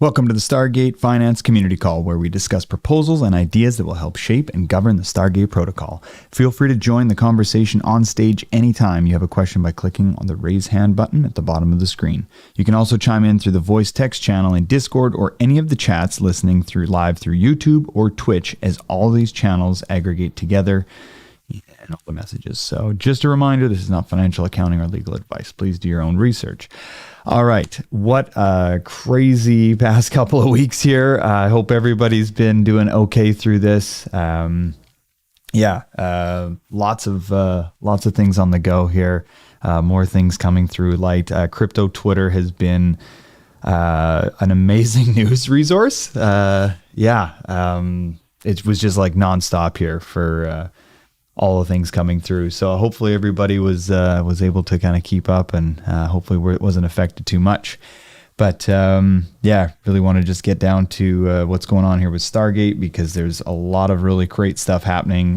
Welcome to the Stargate Finance Community Call, where we discuss proposals and ideas that will help shape and govern the Stargate Protocol. Feel free to join the conversation on stage anytime you have a question by clicking on the raise hand button at the bottom of the screen. You can also chime in through the voice text channel in Discord or any of the chats listening live through YouTube or Twitch, as all these channels aggregate together and all the messages. So just a reminder, this is not financial, accounting, or legal advice. Please do your own research. All right. What a crazy past couple of weeks here. I hope everybody's been doing okay through this. Lots of things on the go here. More things coming through light. Crypto Twitter has been an amazing news resource. It was just like nonstop here for all the things coming through. So hopefully everybody was able to kind of keep up, and hopefully it wasn't affected too much. But really want to just get down to what's going on here with Stargate, because there's a lot of really great stuff happening,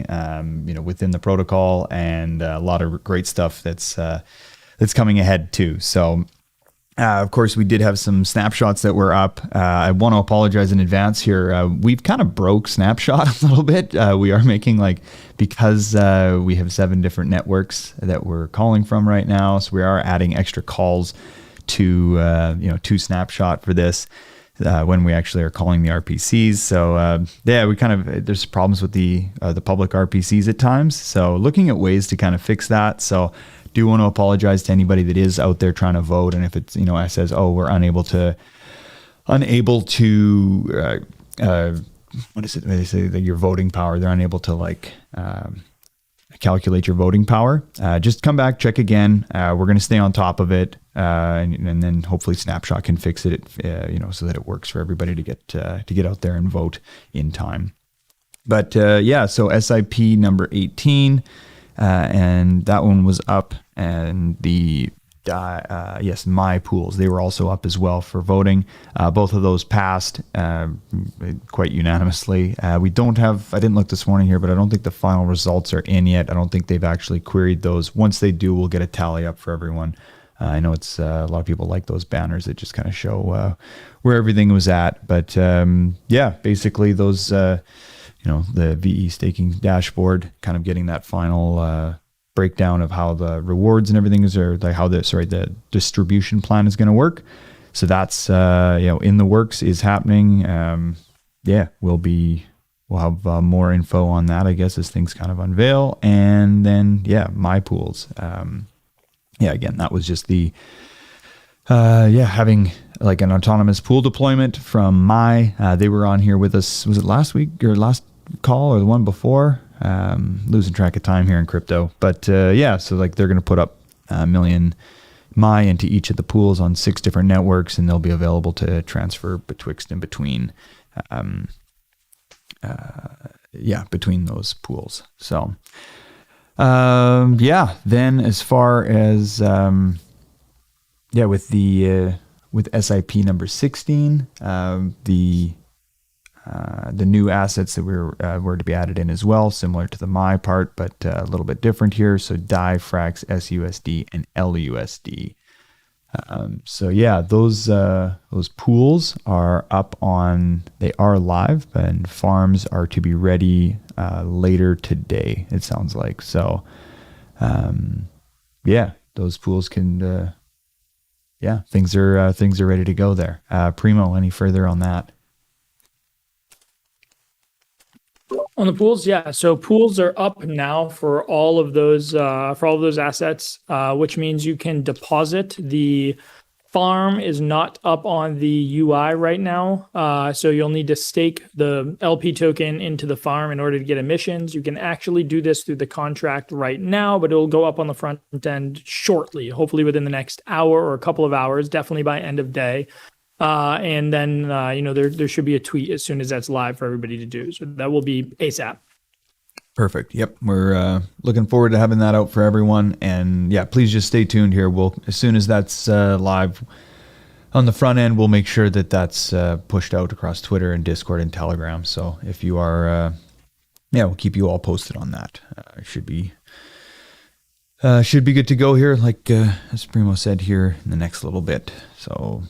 within the protocol, and a lot of great stuff that's coming ahead too. So of course, we did have some snapshots that were up. I want to apologize in advance here. We've kind of broke Snapshot a little bit. We are making because we have 7 different networks that we're calling from right now. So we are adding extra calls to Snapshot for this when we actually are calling the RPCs. So there's problems with the public RPCs at times. So looking at ways to kind of fix that. So do want to apologize to anybody that is out there trying to vote, and if it's it says, we're unable to what is it, they say that your voting power, they're unable to calculate your voting power. Just come back, check again. We're going to stay on top of it, and then hopefully Snapshot can fix it so that it works for everybody to get out there and vote in time. But so SIP number 18, and that one was up, and the my pools, they were also up as well for voting. Both of those passed quite unanimously. I didn't look this morning here, but I don't think the final results are in yet. I don't think they've actually queried those. Once they do, we'll get a tally up for everyone. I know it's a lot of people like those banners that just kind of show where everything was at. But basically those the VE staking dashboard, kind of getting that final breakdown of how the rewards and everything is, or the distribution plan is going to work. So that's in the works, is happening. We'll have more info on that, I guess, as things kind of unveil. And then my pools. Again, that was just the having an autonomous pool deployment from they were on here with us. Was it last week or last call, or the one before? Losing track of time here in crypto, but so they're going to put up a million into each of the pools on 6 different networks, and they'll be available to transfer betwixt and between between those pools. So then as far as with SIP number 16, the new assets that were to be added in as well, similar to the my part, but a little bit different here. So DAI, FRAX, SUSD, and LUSD. Those pools are up they are live, and farms are to be ready later today, it sounds like. So those pools can things are ready to go there. Primo, any further on that? On the pools, so pools are up now for all of those assets, which means you can deposit. The farm is not up on the UI right now, so you'll need to stake the LP token into the farm in order to get emissions. You can actually do this through the contract right now, but it'll go up on the front end shortly, hopefully within the next hour or a couple of hours, definitely by end of day. And then, there should be a tweet as soon as that's live for everybody to do. So that will be ASAP. Perfect. Yep. We're looking forward to having that out for everyone. And please just stay tuned here. As soon as that's live on the front end, we'll make sure that that's pushed out across Twitter and Discord and Telegram. So if you are, we'll keep you all posted on that. Should be good to go here, as Primo said, here in the next little bit. So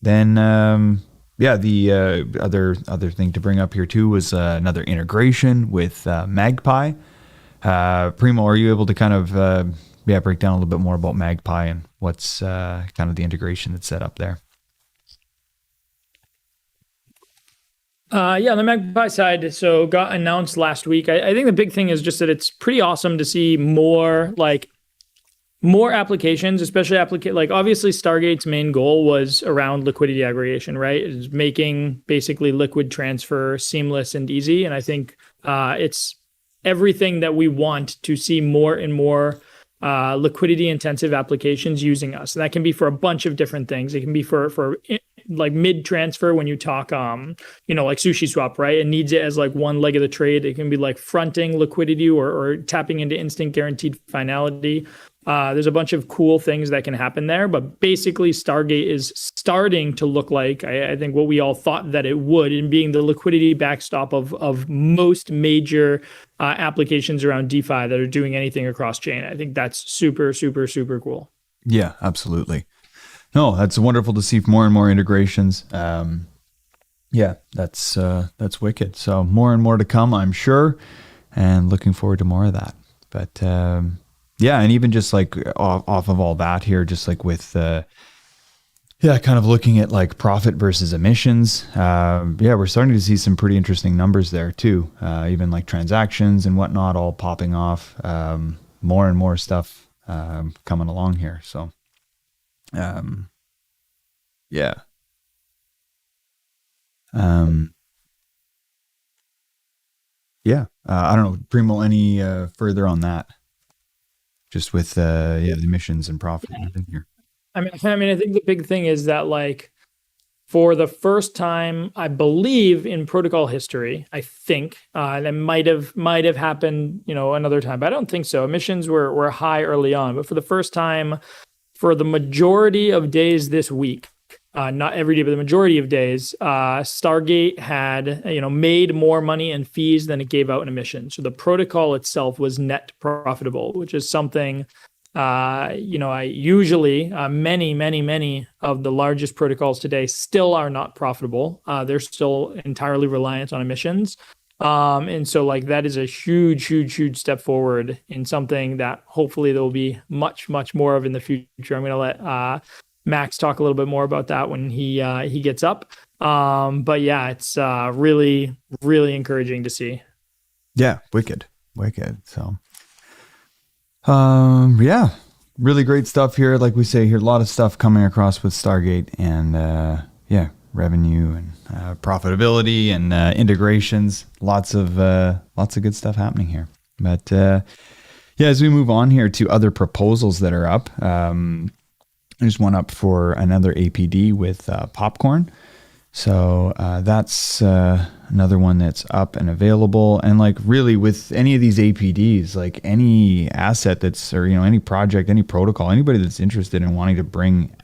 Then yeah, the other thing to bring up here too was another integration with Magpie. Primo, are you able to kind of break down a little bit more about Magpie and what's kind of the integration that's set up there? Yeah, on the Magpie side, so got announced last week. I think the big thing is just that it's pretty awesome to see more applications, especially like obviously Stargate's main goal was around liquidity aggregation, right? It's making basically liquid transfer seamless and easy. And I think it's everything that we want to see more and more liquidity intensive applications using us. And that can be for a bunch of different things. It can be for like mid transfer when you talk like sushi swap, right? It needs it as like one leg of the trade. It can be like fronting liquidity or tapping into instant guaranteed finality. There's a bunch of cool things that can happen there, but basically Stargate is starting to look like I think what we all thought that it would, in being the liquidity backstop of most major applications around DeFi that are doing anything across chain. I think that's super, super, super cool. Yeah, absolutely. No, that's wonderful to see more and more integrations. Yeah, that's wicked. So more and more to come, I'm sure, and looking forward to more of that. But yeah, and even just like off of all that here, just like with kind of looking at like profit versus emissions. Yeah, we're starting to see some pretty interesting numbers there too. Even like transactions and whatnot, all popping off. More and more stuff coming along here. So, yeah. Um, yeah. I don't know, Primo, any further on that? Just with the emissions and profit and everything here. I think the big thing is that like for the first time, I believe in protocol history, I think that might have happened, another time, but I don't think so. Emissions were high early on, but for the first time, for the majority of days this week, not every day, but the majority of days, Stargate had made more money in fees than it gave out in emissions. So the protocol itself was net profitable, which is something. I usually many of the largest protocols today still are not profitable. They're still entirely reliant on emissions. And so like that is a huge step forward in something that hopefully there will be much more of in the future. I'm going to let Max talk a little bit more about that when he gets up. But yeah, it's really encouraging to see. Yeah, wicked. So, yeah, really great stuff here. Like we say here, a lot of stuff coming across with Stargate, and yeah, revenue and profitability and integrations. Lots of good stuff happening here. But yeah, as we move on here to other proposals that are up, there's one up for another APD with Popcorn. So that's another one that's up and available. And like really with any of these APDs, like any asset that's, or, any project, any protocol, anybody that's interested in wanting to bring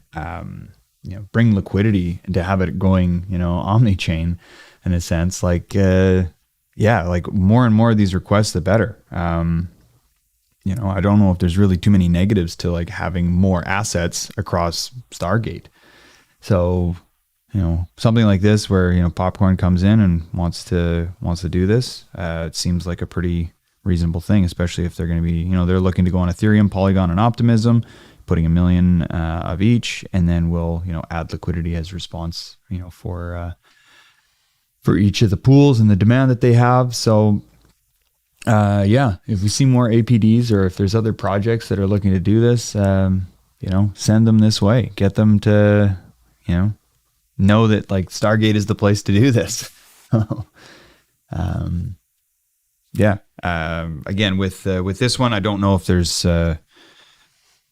liquidity and to have it going, omni-chain in a sense, like, yeah, like more and more of these requests, the better. I don't know if there's really too many negatives to like having more assets across Stargate. So, something like this where, Popcorn comes in and wants to do this, it seems like a pretty reasonable thing, especially if they're going to be, they're looking to go on Ethereum, Polygon, and Optimism, putting 1 million of each, and then we'll, add liquidity as response, for each of the pools and the demand that they have. So, yeah, if we see more APDs or if there's other projects that are looking to do this, send them this way, get them to, know that like Stargate is the place to do this. Yeah. Again, with this one, I don't know if there's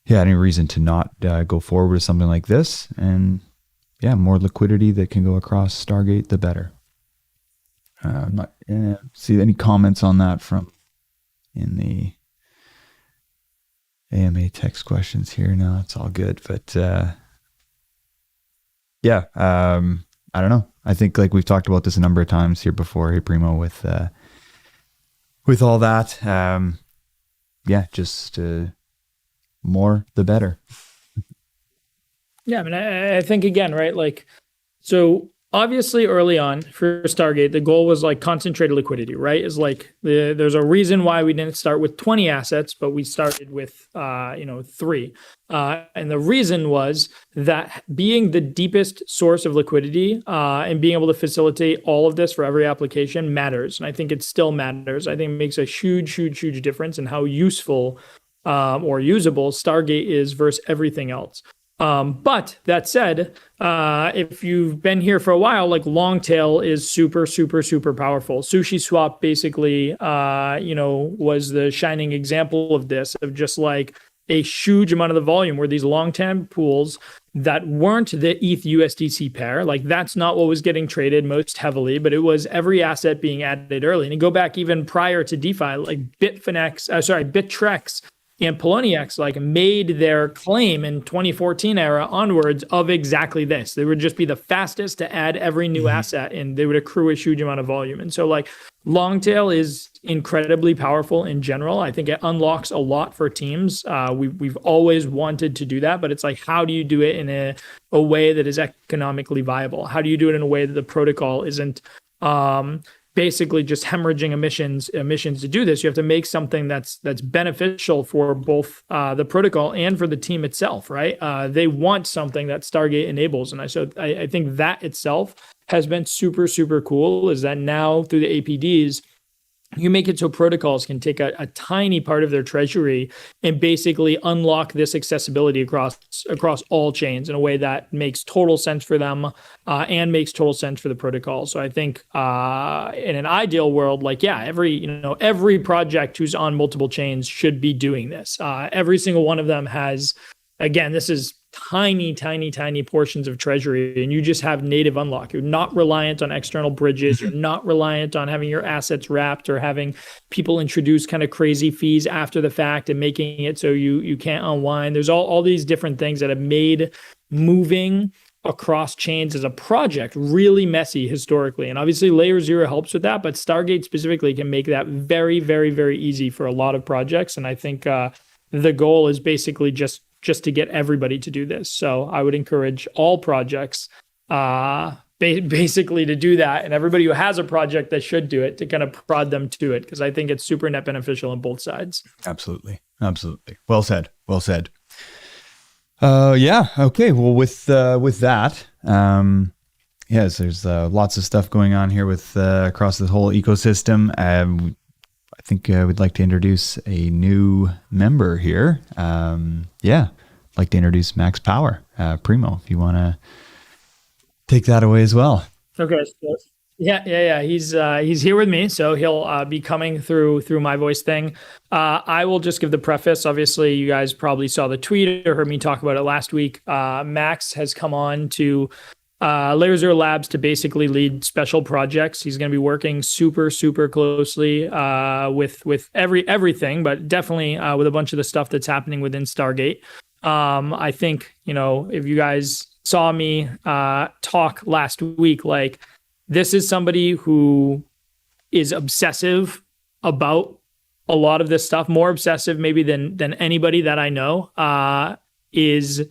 any reason to not go forward with something like this. And yeah, more liquidity that can go across Stargate, the better. I'm not see any comments on that from in the AMA text questions here. No, it's all good, but yeah, I don't know. I think like we've talked about this a number of times here before. Hey, Primo, with all that, yeah, just more the better. Yeah, I think again, right? Like, so Obviously early on for Stargate, the goal was like concentrated liquidity, right? Is like there's a reason why we didn't start with 20 assets, but we started with 3. And the reason was that being the deepest source of liquidity and being able to facilitate all of this for every application matters. And I think it still matters. I think it makes a huge, huge, huge difference in how useful or usable Stargate is versus everything else. But that said, if you've been here for a while, like Longtail is super, super, super powerful. Sushi Swap basically, was the shining example of this, of just like a huge amount of the volume were these long-term pools that weren't the ETH USDC pair. Like that's not what was getting traded most heavily, but it was every asset being added early. And you go back even prior to DeFi, like Bittrex and Poloniex like made their claim in 2014 era onwards of exactly this. They would just be the fastest to add every new asset, and they would accrue a huge amount of volume. And so like Longtail is incredibly powerful in general. I think it unlocks a lot for teams. We've always wanted to do that, but it's like, how do you do it in a way that is economically viable? How do you do it in a way that the protocol isn't basically just hemorrhaging emissions to do this? You have to make something that's beneficial for both the protocol and for the team itself, right? They want something that Stargate enables, and I think that itself has been super, super cool. Is that now through the APDs, you make it so protocols can take a tiny part of their treasury and basically unlock this accessibility across all chains in a way that makes total sense for them and makes total sense for the protocol. So I think in an ideal world, like every project who's on multiple chains should be doing this. Every single one of them has, again, this is tiny, tiny, tiny portions of treasury, and you just have native unlock. You're not reliant on external bridges. You're not reliant on having your assets wrapped or having people introduce kind of crazy fees after the fact and making it so you can't unwind. There's all these different things that have made moving across chains as a project really messy historically. And obviously layer 0 helps with that, but Stargate specifically can make that very, very, very easy for a lot of projects. And I think the goal is basically just to get everybody to do this. So I would encourage all projects basically to do that, and everybody who has a project that should do it to kind of prod them to it, because I think it's super net beneficial on both sides. Absolutely. Well said. Yeah. Okay. Well, with that, yes, there's lots of stuff going on here with across the whole ecosystem. I think we'd like to introduce a new member here. I'd like to introduce Max Power. Primo, if you want to take that away as well. Okay. So, yeah. He's here with me, so he'll be coming through my voice thing. I will just give the preface. Obviously, you guys probably saw the tweet or heard me talk about it last week. Max has come on to Layer 0 Labs to basically lead special projects. He's going to be working super, super closely with everything, but definitely with a bunch of the stuff that's happening within Stargate. I think, if you guys saw me talk last week, like this is somebody who is obsessive about a lot of this stuff, more obsessive maybe than anybody that I know, is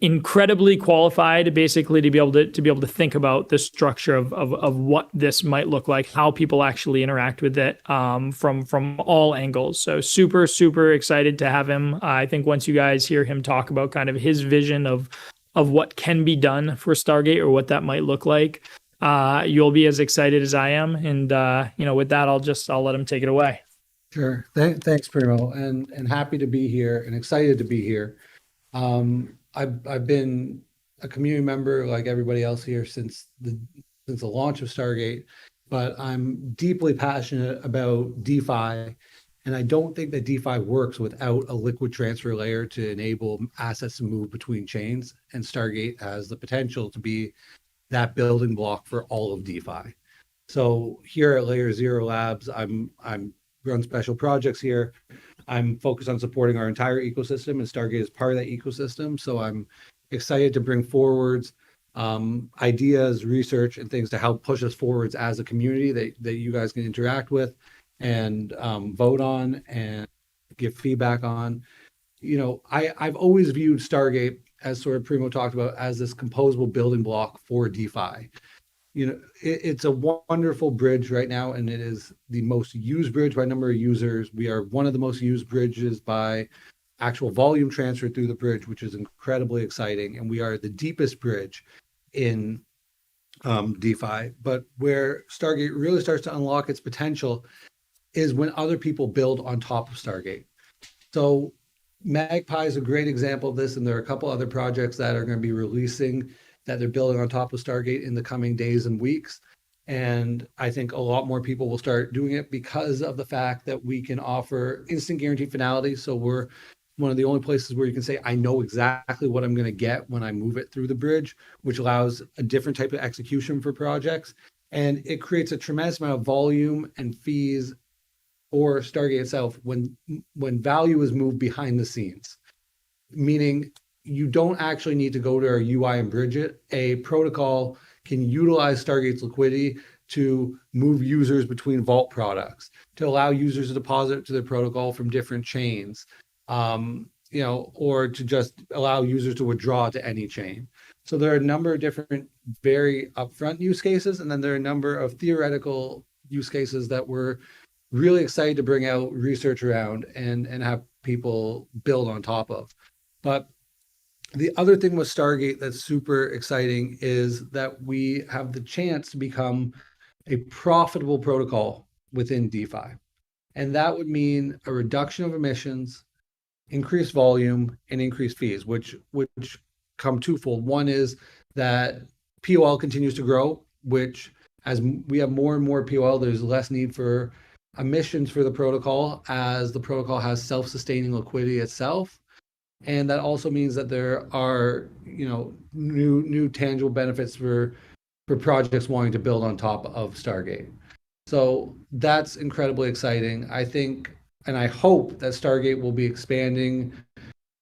incredibly qualified basically to be able to think about the structure of what this might look like, how people actually interact with it from all angles. So super, super excited to have him. I think once you guys hear him talk about kind of his vision of what can be done for Stargate or what that might look like, you'll be as excited as I am. And with that, I'll let him take it away. Sure. Thanks, Primo, and happy to be here and excited to be here. I've been a community member like everybody else here since the launch of Stargate, but I'm deeply passionate about DeFi, and I don't think that DeFi works without a liquid transfer layer to enable assets to move between chains. And Stargate has the potential to be that building block for all of DeFi. So here at Layer 0 Labs, I'm run special projects here. I'm focused on supporting our entire ecosystem, and Stargate is part of that ecosystem. So I'm excited to bring forwards ideas, research, and things to help push us forwards as a community that you guys can interact with and vote on and give feedback on. I've always viewed Stargate as sort of Primo talked about, as this composable building block for DeFi. It's a wonderful bridge right now, and it is the most used bridge by number of users. We are one of the most used bridges by actual volume transfer through the bridge, which is incredibly exciting. And we are the deepest bridge in DeFi. But where Stargate really starts to unlock its potential is when other people build on top of Stargate. So Magpie is a great example of this, and there are a couple other projects that are going to be releasing that they're building on top of Stargate in the coming days and weeks. And I think a lot more people will start doing it because of the fact that we can offer instant guaranteed finality. So we're one of the only places where you can say, I know exactly what I'm going to get when I move it through the bridge, which allows a different type of execution for projects. And it creates a tremendous amount of volume and fees for Stargate itself when value is moved behind the scenes, meaning you don't actually need to go to our UI and bridge it. A protocol can utilize Stargate's liquidity to move users between vault products, to allow users to deposit to their protocol from different chains, or to just allow users to withdraw to any chain. So there are a number of different very upfront use cases, and then there are a number of theoretical use cases that we're really excited to bring out research around and have people build on top of. But the other thing with Stargate that's super exciting is that we have the chance to become a profitable protocol within DeFi. And that would mean a reduction of emissions, increased volume, and increased fees, which come twofold. One is that POL continues to grow, which as we have more and more POL, there's less need for emissions for the protocol as the protocol has self-sustaining liquidity itself. And that also means that there are, new tangible benefits for projects wanting to build on top of Stargate. So that's incredibly exciting. I think, and I hope that Stargate will be expanding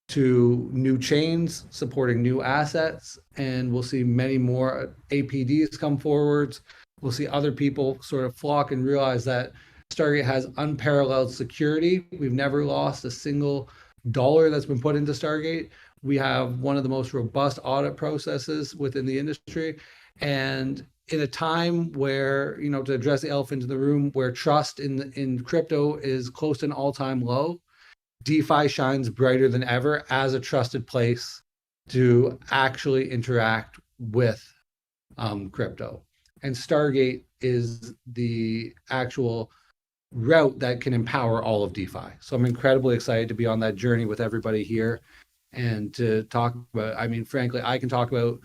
to new chains, supporting new assets, and we'll see many more APDs come forwards. We'll see other people sort of flock and realize that Stargate has unparalleled security. We've never lost a single dollar that's been put into Stargate. We have one of the most robust audit processes within the industry. And in a time where, to address the elephant in the room, where trust in crypto is close to an all-time low, DeFi shines brighter than ever as a trusted place to actually interact with crypto. And Stargate is the actual route that can empower all of DeFi. So I'm incredibly excited to be on that journey with everybody here and to talk about, frankly, I can talk about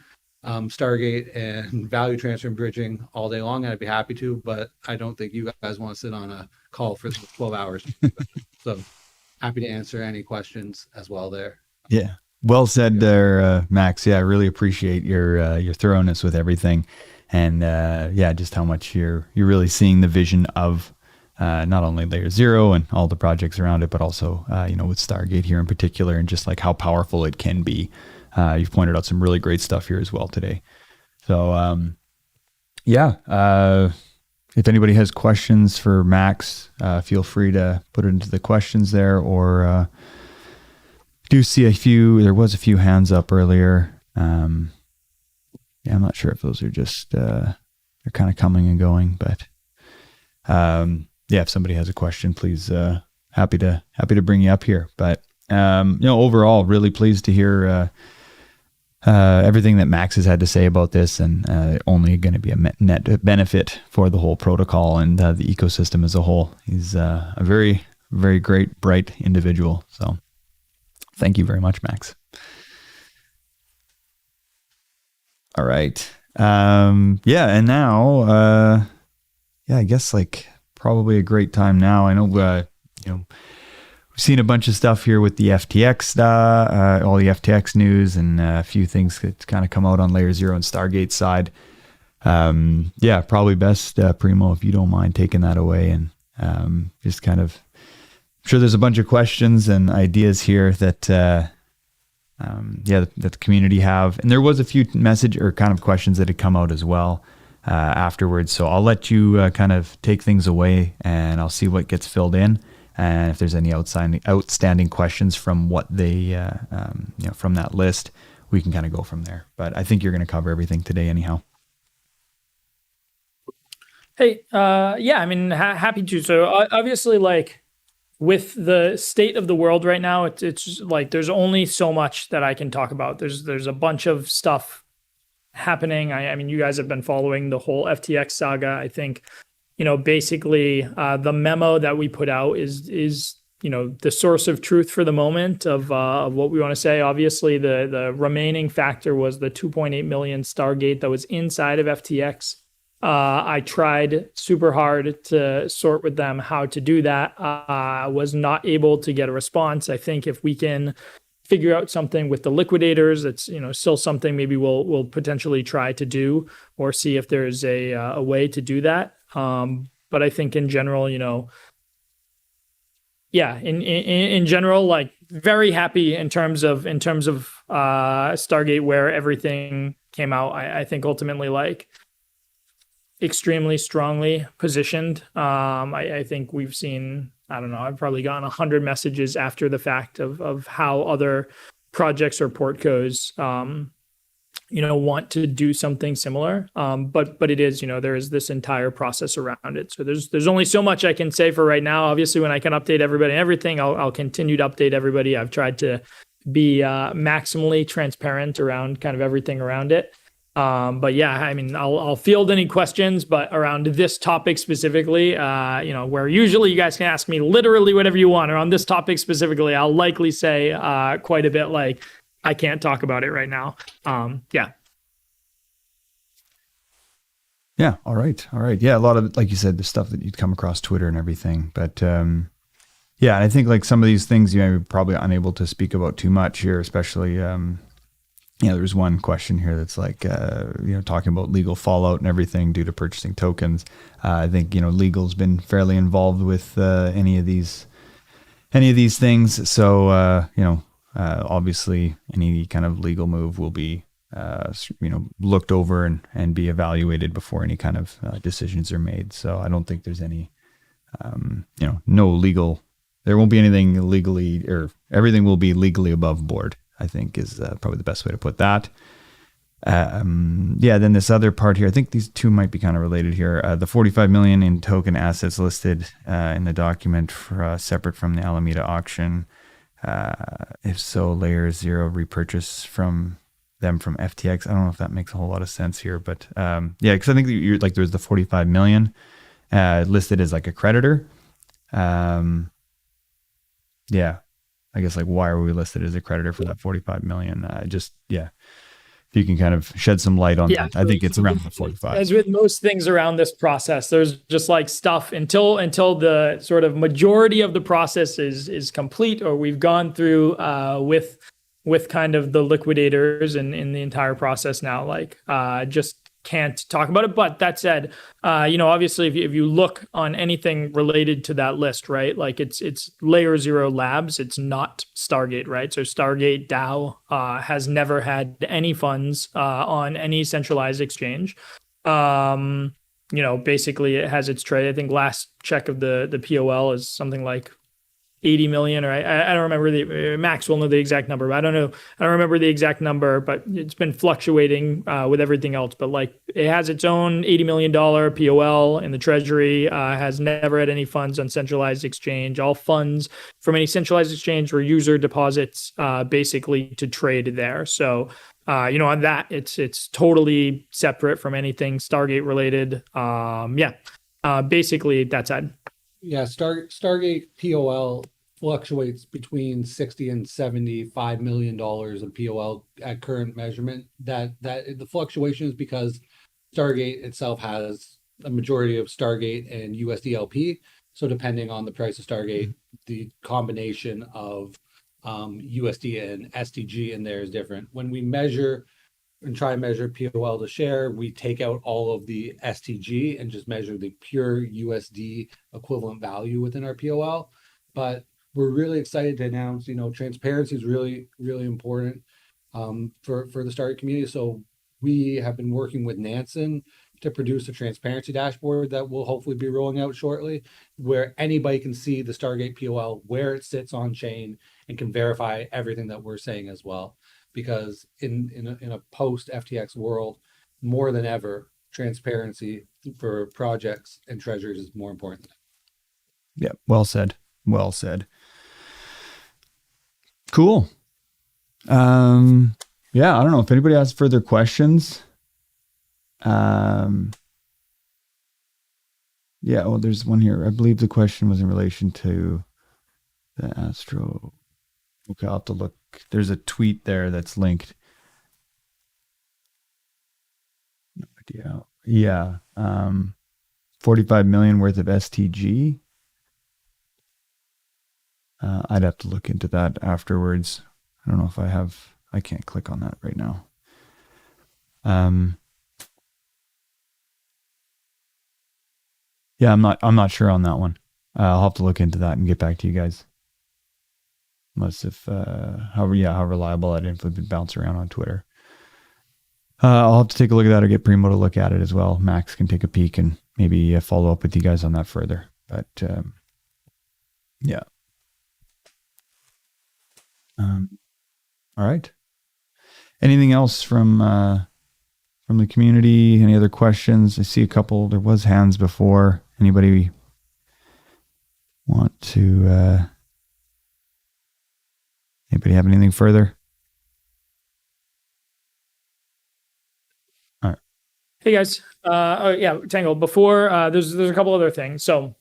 Stargate and value transfer and bridging all day long, and I'd be happy to, but I don't think you guys want to sit on a call for 12 hours. So happy to answer any questions as well there. Yeah. Well said there, Max. Yeah, I really appreciate your thoroughness with everything. And just how much you're really seeing the vision of not only Layer 0 and all the projects around it, but also, with Stargate here in particular, and just like how powerful it can be. You've pointed out some really great stuff here as well today. So, if anybody has questions for Max, feel free to put it into the questions there, or do see there was a few hands up earlier. I'm not sure if those are just, they're kind of coming and going, but if somebody has a question, please, happy to bring you up here. But, overall, really pleased to hear everything that Max has had to say about this, and only going to be a net benefit for the whole protocol and the ecosystem as a whole. He's a very, very great, bright individual. So thank you very much, Max. All right. And now, I guess probably a great time now. I know, we've seen a bunch of stuff here with the FTX, all the FTX news, and a few things that kind of come out on Layer 0 and Stargate side. Probably best, Primo, if you don't mind taking that away, and just kind of, I'm sure there's a bunch of questions and ideas here that, that the community have. And there was a few message or kind of questions that had come out as well afterwards. So I'll let you kind of take things away, and I'll see what gets filled in. And if there's any outstanding questions from what they, from that list, we we can kind of go from there. But I think you're going to cover everything today anyhow. Hey, yeah, I mean, happy to. So obviously, like with the state of the world right now, it's like there's only so much that I can talk about. There's a bunch of stuff happening. I mean, you guys have been following the whole FTX saga. I think, basically, the memo that we put out is the source of truth for the moment of what we want to say. Obviously, the remaining factor was the 2.8 million Stargate that was inside of FTX. I tried super hard to sort with them how to do that. Was not able to get a response. I think if we can figure out something with the liquidators, it's still something maybe we'll potentially try to do, or see if there's a way to do that. But I think in general, yeah, in general, like very happy in terms of Stargate, where everything came out. I think ultimately, like, extremely strongly positioned. I think we've seen, I don't know, I've probably gotten 100 messages after the fact of how other projects or portcos, want to do something similar. But it is, there is this entire process around it. So there's only so much I can say for right now. Obviously, when I can update everybody and everything, I'll continue to update everybody. I've tried to be maximally transparent around kind of everything around it. But yeah, I mean, I'll field any questions, but around this topic specifically, where usually you guys can ask me literally whatever you want, or on this topic specifically, I'll likely say quite a bit like, I can't talk about it right now. Yeah. Yeah. All right. Yeah. A lot of, like you said, the stuff that you'd come across Twitter and everything, but yeah, I think like some of these things you're probably unable to speak about too much here, especially there's one question here that's like, talking about legal fallout and everything due to purchasing tokens. I think, legal's been fairly involved with any of these things. So, obviously any kind of legal move will be, looked over and be evaluated before any kind of decisions are made. So I don't think there's any, no legal, there won't be anything legally, or everything will be legally above board, I think is probably the best way to put that. Then this other part here, I think these two might be kind of related here. The 45 million in token assets listed in the document for, separate from the Alameda auction. If so, layer 0 repurchase from them from FTX. I don't know if that makes a whole lot of sense here, but because I think you're like, there's the 45 million listed as like a creditor. I guess like, why are we listed as a creditor for that 45 million? If you can kind of shed some light on that. I think it's around the 45. As with most things around this process, there's just like stuff until the sort of majority of the process is complete, or we've gone through with kind of the liquidators and in the entire process now, like just can't talk about it. But that said, obviously if you look on anything related to that list, right, like it's layer 0 labs, it's not Stargate, right? So Stargate DAO has never had any funds on any centralized exchange. Basically it has its trade. I think last check of the POL is something like 80 million, or I don't remember Max will know the exact number, but I don't remember the exact number, but it's been fluctuating with everything else. But like, it has its own $80 million POL in the treasury, has never had any funds on centralized exchange. All funds from any centralized exchange were user deposits, basically to trade there. So, on that, it's totally separate from anything Stargate related. Basically that's it. Yeah, Stargate POL fluctuates between 60 and 75 million dollars of POL at current measurement. That the fluctuation is because Stargate itself has a majority of Stargate and USDLP. So depending on the price of Stargate, the combination of USD and SDG in there is different. When we measure and try and measure POL to share, we take out all of the STG and just measure the pure USD equivalent value within our POL. But we're really excited to announce, transparency is really, really important for the Stargate community. So we have been working with Nansen to produce a transparency dashboard that will hopefully be rolling out shortly, where anybody can see the Stargate POL, where it sits on chain, and can verify everything that we're saying as well. because in a post FTX world, more than ever, transparency for projects and treasuries is more important. Yeah, well said. Well said. Cool. Yeah, I don't know if anybody has further questions. Yeah, oh, there's one here. I believe the question was in relation to the Astro. Okay, I'll have to look. There's a tweet there that's linked. No idea. Yeah. 45 million worth of STG. I'd have to look into that afterwards. I don't know if I can't click on that right now. Yeah, I'm not sure on that one. I'll have to look into that and get back to you guys. Unless if how reliable that info would bounce around on Twitter. I'll have to take a look at that or get Primo to look at it as well. Max can take a peek and maybe follow up with you guys on that further. But yeah. All right. Anything else from the community? Any other questions? I see a couple. There was hands before. Anybody want to? Anybody have anything further? All right. Hey guys. Oh yeah, Tangle. Before there's a couple other things. So,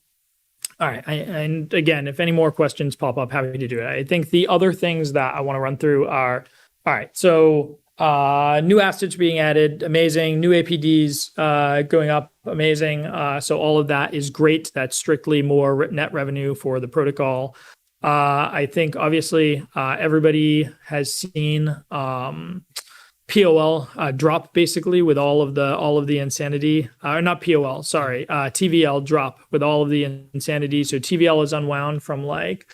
all right. And again, if any more questions pop up, happy to do it. I think the other things that I want to run through are, all right. So new assets being added, amazing. New APDs going up, amazing. So all of that is great. That's strictly more net revenue for the protocol. I think obviously everybody has seen POL drop basically with all of the insanity, or not POL, sorry, TVL drop with all of the insanity. So TVL is unwound from like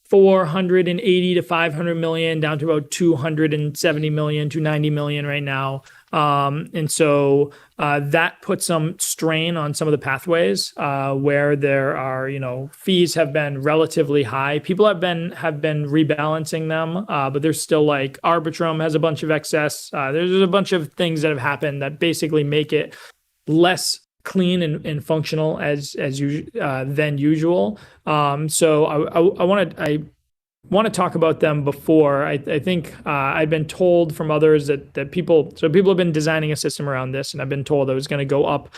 480 to 500 million down to about 270 million, 290 million right now. And so that puts some strain on some of the pathways where there are, fees have been relatively high. People have been rebalancing them, but there's still like Arbitrum has a bunch of excess. There's a bunch of things that have happened that basically make it less clean and functional than usual. So I want to talk about them before. I think I've been told from others that people have been designing a system around this, and I've been told that it was going to go up.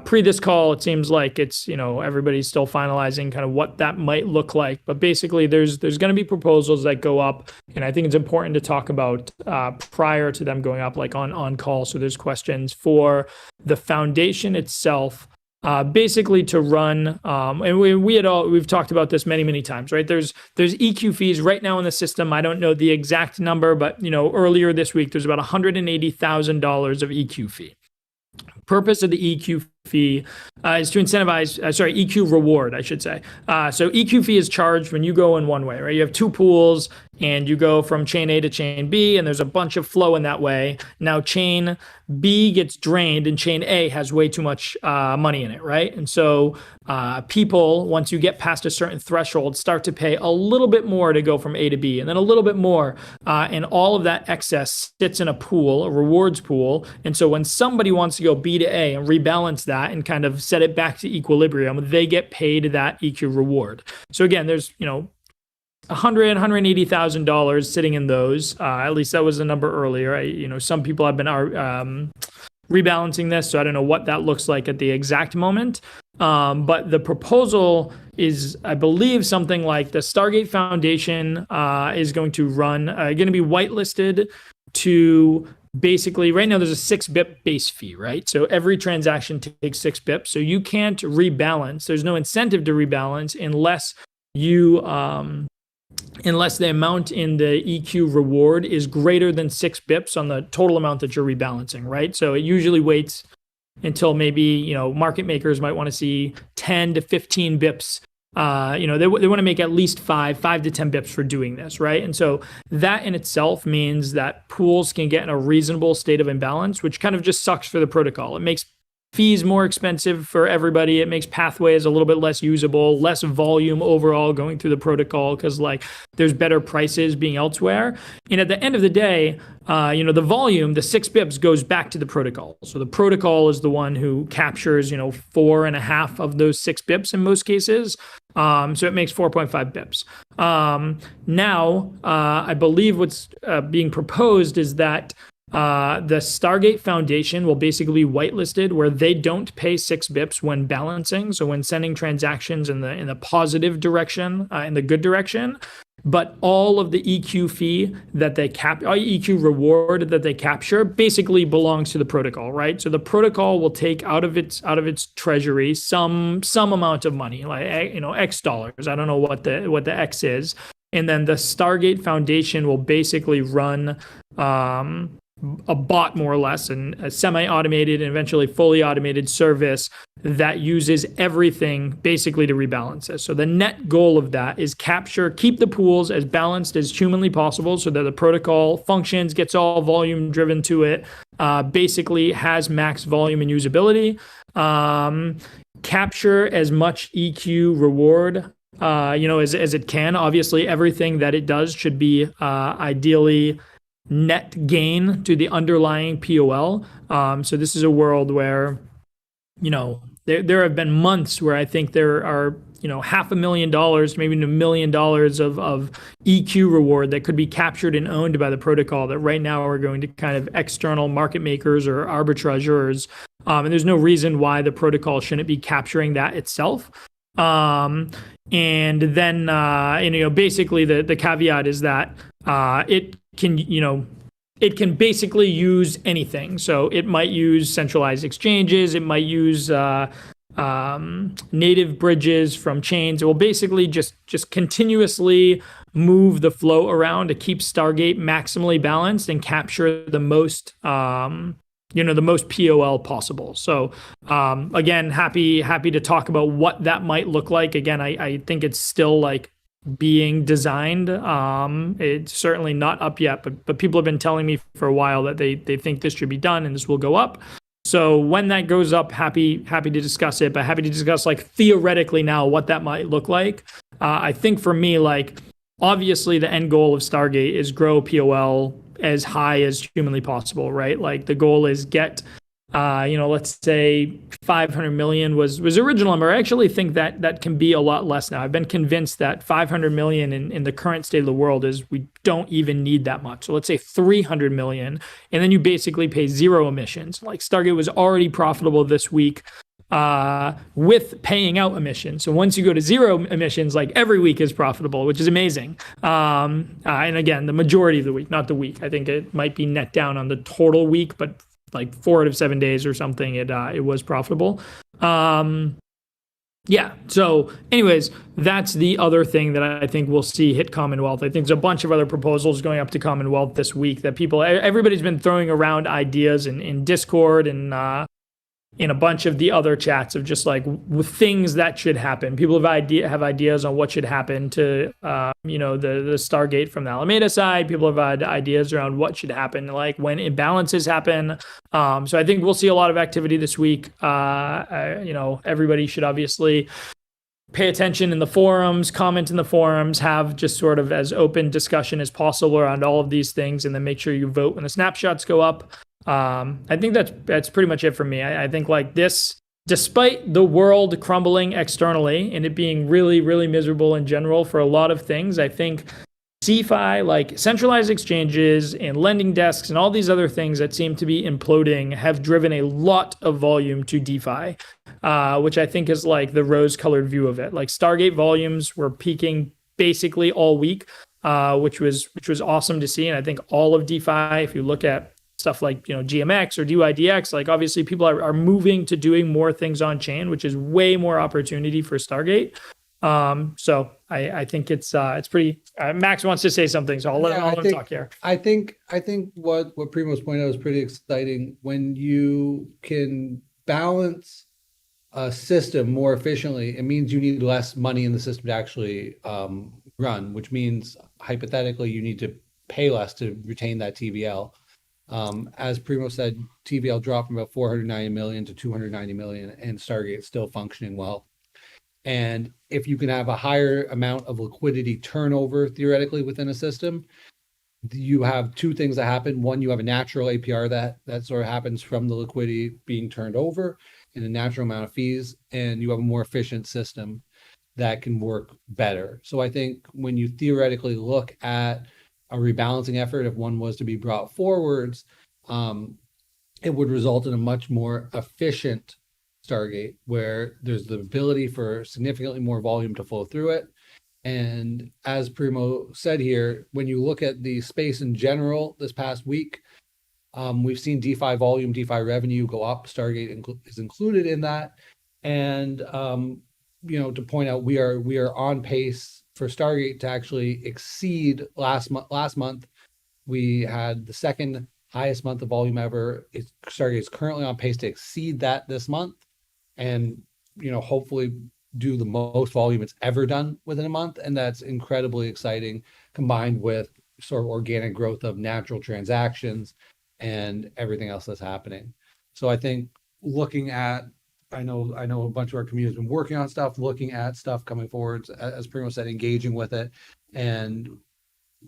Pre this call, it seems like it's, everybody's still finalizing kind of what that might look like. But basically, there's going to be proposals that go up, and I think it's important to talk about prior to them going up, like on call. So there's questions for the foundation itself. Basically to run, and we've talked about this many times, right? There's EQ fees right now in the system. I don't know the exact number, but earlier this week there's about $180,000 of EQ fee. Purpose of the EQ fee is to incentivize, EQ reward, I should say. So EQ fee is charged when you go in one way, right? You have two pools and you go from chain A to chain B, and there's a bunch of flow in that way. Now chain B gets drained and chain A has way too much money in it, right? And so people, once you get past a certain threshold, start to pay a little bit more to go from A to B, and then a little bit more. And all of that excess sits in a pool, a rewards pool. And so when somebody wants to go B to A and rebalance that and kind of set it back to equilibrium, they get paid that EQ reward. So again, there's, $180,000 sitting in those. At least that was the number earlier. Some people have been rebalancing this, so I don't know what that looks like at the exact moment. But the proposal is, I believe, something like the Stargate Foundation is going to be whitelisted to basically, right now there's a 6 BIP base fee, right? So every transaction takes 6 BIP. So you can't rebalance. There's no incentive to rebalance unless the amount in the EQ reward is greater than 6 bips on the total amount that you're rebalancing, right? So it usually waits until maybe, market makers might want to see 10 to 15 bips. They want to make at least 5 to 10 bips for doing this, right? And so that in itself means that pools can get in a reasonable state of imbalance, which kind of just sucks for the protocol. It makes fees more expensive for everybody. It makes pathways a little bit less usable, less volume overall going through the protocol because like there's better prices being elsewhere. And at the end of the day, the volume, the 6 bips goes back to the protocol. So the protocol is the one who captures, 4.5 of those 6 bips in most cases. So it makes 4.5 bips. Now, I believe what's being proposed is that the Stargate Foundation will basically be whitelisted where they don't pay 6 bips when balancing. So when sending transactions in the positive direction, in the good direction, but all of the EQ fee that they EQ reward that they capture basically belongs to the protocol, right? So the protocol will take out of its treasury some amount of money, like X dollars. I don't know what the X is, and then the Stargate Foundation will basically run a bot more or less, and a semi-automated and eventually fully automated service that uses everything basically to rebalance it. So the net goal of that is keep the pools as balanced as humanly possible so that the protocol functions, gets all volume driven to it, basically has max volume and usability, capture as much EQ reward as it can. Obviously, everything that it does should be ideally net gain to the underlying POL. So this is a world where, there have been months where I think there are, $500,000, maybe $1 million of EQ reward that could be captured and owned by the protocol that right now are going to kind of external market makers or arbitrageurs. And there's no reason why the protocol shouldn't be capturing that itself. And then, basically the caveat is that it can basically use anything. So it might use centralized exchanges. It might use native bridges from chains. It will basically just continuously move the flow around to keep Stargate maximally balanced and capture the most the most POL possible. So again, happy to talk about what that might look like. Again, I think it's still like being designed. It's certainly not up yet, but people have been telling me for a while that they think this should be done and this will go up. So when that goes up, happy to discuss it, but happy to discuss like theoretically now what that might look like. I think for me, like obviously the end goal of Stargate is grow POL as high as humanly possible, right? Like the goal is get, let's say 500 million was the original number. I actually think that can be a lot less now. I've been convinced that 500 million in the current state of the world is we don't even need that much. So let's say 300 million, and then you basically pay 0 emissions. Like Stargate was already profitable this week with paying out emissions. So once you go to 0 emissions, like every week is profitable, which is amazing. And again, the majority of the week, not the week. I think it might be net down on the total week, but like 4 out of 7 days or something, it was profitable. So anyways, that's the other thing that I think we'll see hit Commonwealth. I think there's a bunch of other proposals going up to Commonwealth this week that everybody's been throwing around ideas in Discord and in a bunch of the other chats of just like things that should happen. People have ideas on what should happen to the Stargate from the Alameda side. People have had ideas around what should happen like when imbalances happen. So I think we'll see a lot of activity this week. Everybody should obviously pay attention in the forums, comment in the forums, have just sort of as open discussion as possible around all of these things, and then make sure you vote when the snapshots go up. I think that's pretty much it for me. I think like this, despite the world crumbling externally and it being really, really miserable in general for a lot of things, I think CeFi, like centralized exchanges and lending desks and all these other things that seem to be imploding have driven a lot of volume to DeFi, which I think is like the rose-colored view of it. Like Stargate volumes were peaking basically all week, which was awesome to see. And I think all of DeFi, if you look at stuff like GMX or DYDX, like obviously people are moving to doing more things on chain, which is way more opportunity for Stargate. So I think it's pretty. Max wants to say something, so I'll let him talk here. I think what Primo's pointed out is pretty exciting. When you can balance a system more efficiently, it means you need less money in the system to actually run, which means hypothetically you need to pay less to retain that TVL. As Primo said, TVL dropped from about 490 million to 290 million, and Stargate's still functioning well. And if you can have a higher amount of liquidity turnover theoretically within a system, you have two things that happen. One, you have a natural APR that sort of happens from the liquidity being turned over and a natural amount of fees, and you have a more efficient system that can work better. So I think when you theoretically look at a rebalancing effort, if one was to be brought forwards, it would result in a much more efficient Stargate where there's the ability for significantly more volume to flow through it. And as Primo said here, when you look at the space in general this past week, we've seen DeFi volume, DeFi revenue go up. Stargate is included in that. And to point out, we are on pace for Stargate to actually exceed last month. We had the second highest month of volume ever. Stargate is currently on pace to exceed that this month, and hopefully do the most volume it's ever done within a month. And that's incredibly exciting, combined with sort of organic growth of natural transactions and everything else that's happening. So I think looking at, I know a bunch of our community has been working on stuff, looking at stuff coming forward, as Primo said, engaging with it, and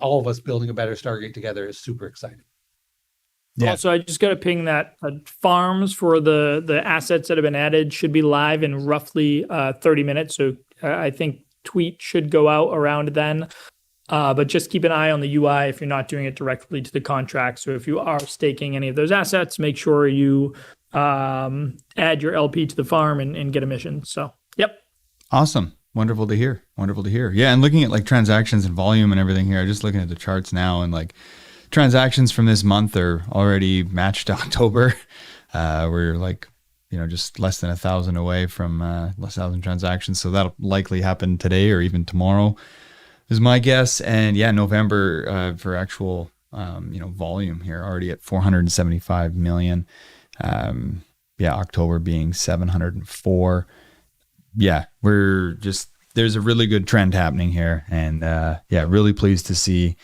all of us building a better Stargate together is super exciting. Yeah. Also, I just got to ping that farms for the assets that have been added should be live in roughly 30 minutes. So I think tweet should go out around then. But just keep an eye on the UI if you're not doing it directly to the contract. So if you are staking any of those assets, make sure you add your LP to the farm and get a mission. So, yep. Awesome. Wonderful to hear. Wonderful to hear. Yeah. And looking at like transactions and volume and everything here, just looking at the charts now, and like transactions from this month are already matched to October. We're like, just less than 1,000 away from 1,000 transactions. So that'll likely happen today or even tomorrow is my guess. And yeah, November for actual, volume here already at 475 million. October being 704. Yeah, there's a really good trend happening here. And really pleased to see,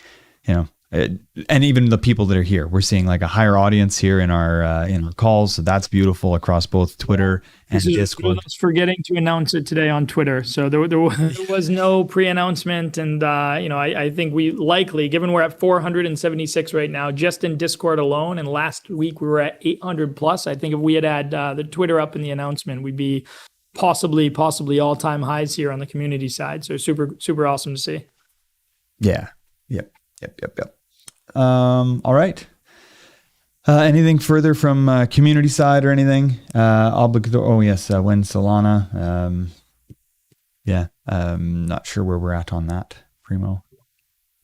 and even the people that are here, we're seeing like a higher audience here in our calls. So that's beautiful across both Twitter and Discord. I was forgetting to announce it today on Twitter. So there was no pre-announcement. And, I think we likely, given we're at 476 right now, just in Discord alone, and last week we were at 800 plus. I think if we had the Twitter up in the announcement, we'd be possibly all-time highs here on the community side. So super, super awesome to see. Yeah. Yep. All right. Anything further from community side or anything? When Solana. Not sure where we're at on that, Primo.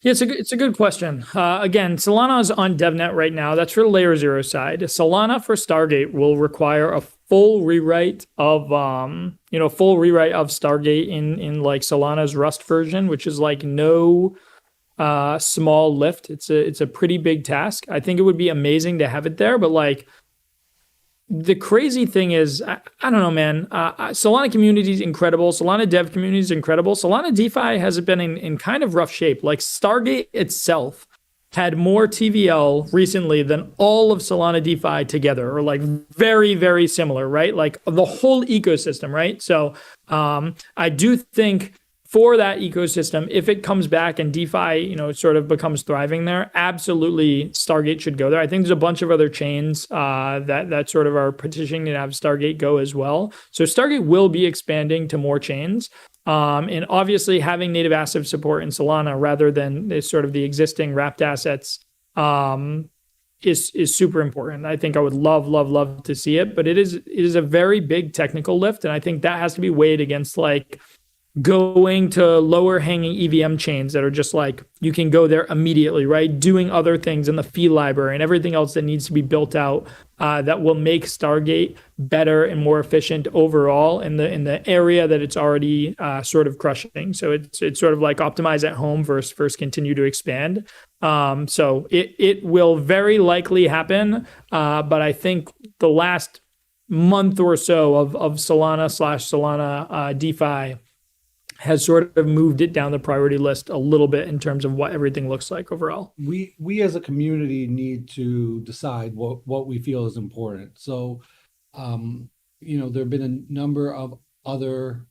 Yeah, it's a good question. Again, Solana is on DevNet right now. That's for the layer 0 side. Solana for Stargate will require a full rewrite of Stargate in like Solana's Rust version, which is like no small lift. It's a pretty big task. I think it would be amazing to have it there, but like the crazy thing is, I don't know, man. Solana community is incredible. Solana dev community is incredible. Solana DeFi has been in kind of rough shape. Like Stargate itself had more TVL recently than all of Solana DeFi together, or like very, very similar, right? Like the whole ecosystem, right? So I do think for that ecosystem, if it comes back and DeFi, sort of becomes thriving there, absolutely Stargate should go there. I think there's a bunch of other chains that sort of are petitioning to have Stargate go as well. So Stargate will be expanding to more chains. And obviously having native asset support in Solana rather than sort of the existing wrapped assets is super important. I think I would love to see it, but it is a very big technical lift. And I think that has to be weighed against like going to lower hanging EVM chains that are just like, you can go there immediately, right? Doing other things in the fee library and everything else that needs to be built out that will make Stargate better and more efficient overall in the area that it's already sort of crushing. So it's sort of like optimize at home versus continue to expand. So it will very likely happen. But I think the last month or so of Solana/Solana DeFi has sort of moved it down the priority list a little bit in terms of what everything looks like overall. We as a community need to decide what we feel is important. So, there have been a number of other,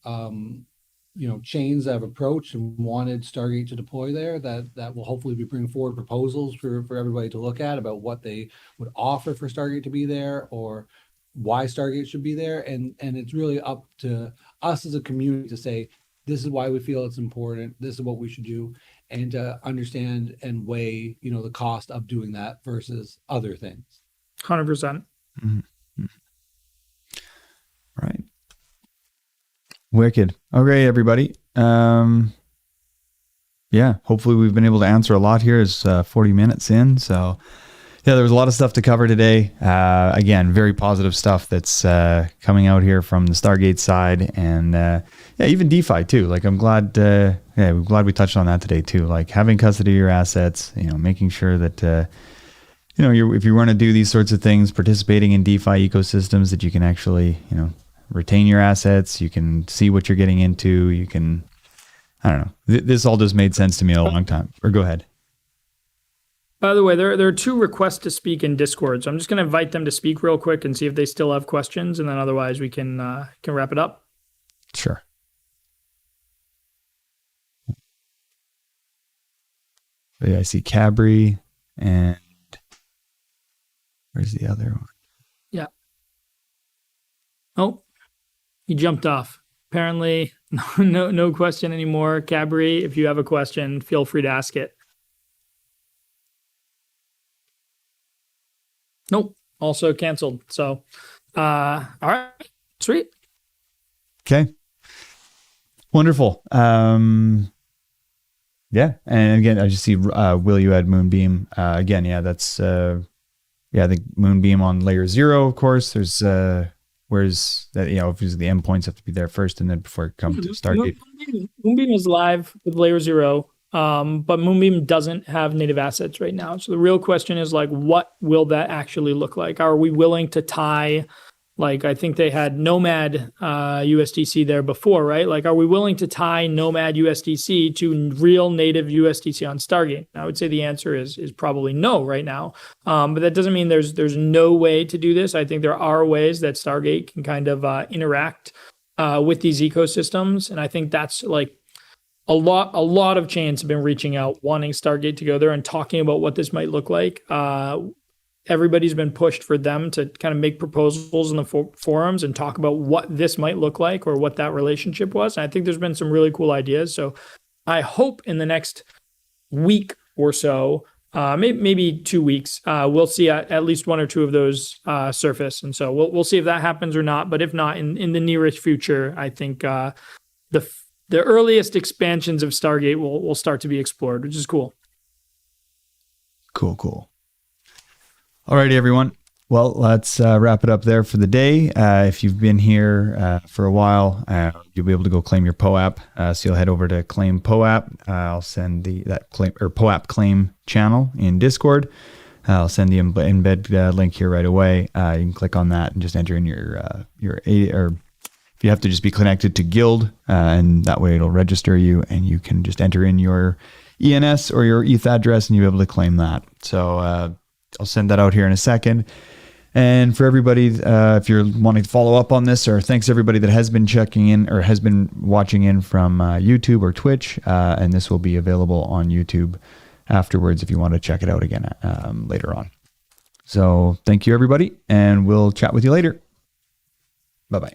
chains that have approached and wanted Stargate to deploy there that will hopefully be bringing forward proposals for everybody to look at about what they would offer for Stargate to be there or why Stargate should be there. And it's really up to us as a community to say, this is why we feel it's important. This is what we should do, and to understand and weigh, the cost of doing that versus other things. 100%. Mm-hmm. Right. Wicked. Okay, everybody. Yeah, hopefully we've been able to answer a lot here. It's 40 minutes in, so yeah, there was a lot of stuff to cover today. Again, very positive stuff that's coming out here from the Stargate side, and yeah, even DeFi too. Like, I'm glad. We're glad we touched on that today too. Like, having custody of your assets, making sure that if you want to do these sorts of things, participating in DeFi ecosystems, that you can actually retain your assets. You can see what you're getting into. You can, I don't know. This all just made sense to me in a long time. Or go ahead. By the way, there are 2 requests to speak in Discord, so I'm just going to invite them to speak real quick and see if they still have questions, and then otherwise we can wrap it up. Sure. Yeah, I see Cabri, and where's the other one? Yeah. Oh, he jumped off. Apparently, no question anymore. Cabri, if you have a question, feel free to ask it. Nope. Also canceled. So, all right. Sweet. Okay. Wonderful. Yeah. And again, I just see, will you add Moonbeam? Again, yeah, that's, I think Moonbeam on layer 0, of course. There's, whereas that, obviously the endpoints have to be there first and then before it comes to Stargate. Moonbeam is live with layer 0. But Moonbeam doesn't have native assets right now. So the real question is, like, what will that actually look like? Are we willing to tie, like, I think they had Nomad USDC there before, right? Like, are we willing to tie Nomad USDC to real native USDC on Stargate? I would say the answer is probably no right now. But that doesn't mean there's no way to do this. I think there are ways that Stargate can kind of interact with these ecosystems. And I think that's like, a lot of chains have been reaching out, wanting Stargate to go there and talking about what this might look like. Everybody's been pushed for them to kind of make proposals in the forums and talk about what this might look like or what that relationship was. And I think there's been some really cool ideas. So I hope in the next week or so, maybe 2 weeks, we'll see at least 1 or 2 of those surface. And so we'll see if that happens or not. But if not, in the nearest future, I think the earliest expansions of Stargate will start to be explored, which is cool. Cool. All righty, everyone. Well, let's wrap it up there for the day. If you've been here for a while, you'll be able to go claim your POAP. So you'll head over to Claim POAP. I'll send that claim or POAP claim channel in Discord. I'll send the embed link here right away. You can click on that and just enter in your you have to just be connected to Guild, and that way it'll register you, and you can just enter in your ENS or your ETH address, and you'll be able to claim that. So I'll send that out here in a second. And for everybody, if you're wanting to follow up on this, or thanks everybody that has been checking in or has been watching in from YouTube or Twitch, and this will be available on YouTube afterwards if you want to check it out again later on. So thank you, everybody, and we'll chat with you later. Bye-bye.